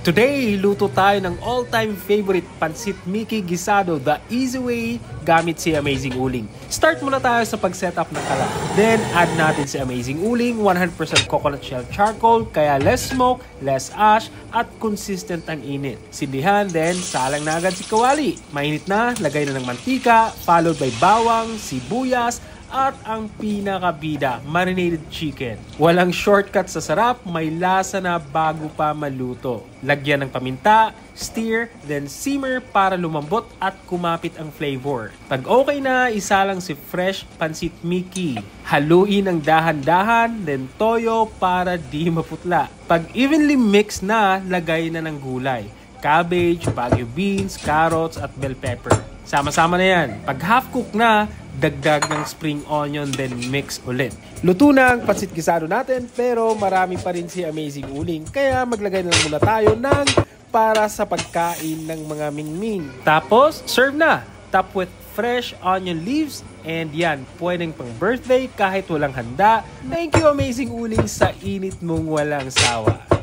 Today, luto tayo ng all-time favorite Pansit Mickey Gisado the easy way gamit si Amazing Uling. Start muna tayo sa pag-setup ng kalan. Then, add natin si Amazing Uling, 100% coconut shell charcoal, kaya less smoke, less ash, at consistent ang init. Sindihan, then salang na agad si kawali. Mainit na, lagay na ng mantika, followed by bawang, sibuyas, at ang pinakabida, marinated chicken. Walang shortcut sa sarap, may lasa na bago pa maluto. Lagyan ng paminta, stir, then simmer para lumambot at kumapit ang flavor. Pag okay na, isalang si fresh Pansit Mickey. Haluin ng dahan-dahan, then toyo para di maputla. Pag evenly mixed na, lagay na ng gulay. Cabbage, baguio beans, carrots, at bell pepper. Sama-sama na yan. Pag half cook na, dagdag ng spring onion, then mix ulit. Luto na ang pansit gisado natin, pero marami pa rin si Amazing Uling, kaya maglagay na lang muna tayo ng para sa pagkain ng mga mingming. Tapos, serve na! Top with fresh onion leaves, and yan, pwedeng pang birthday kahit walang handa. Thank you Amazing Uling sa init mong walang sawa.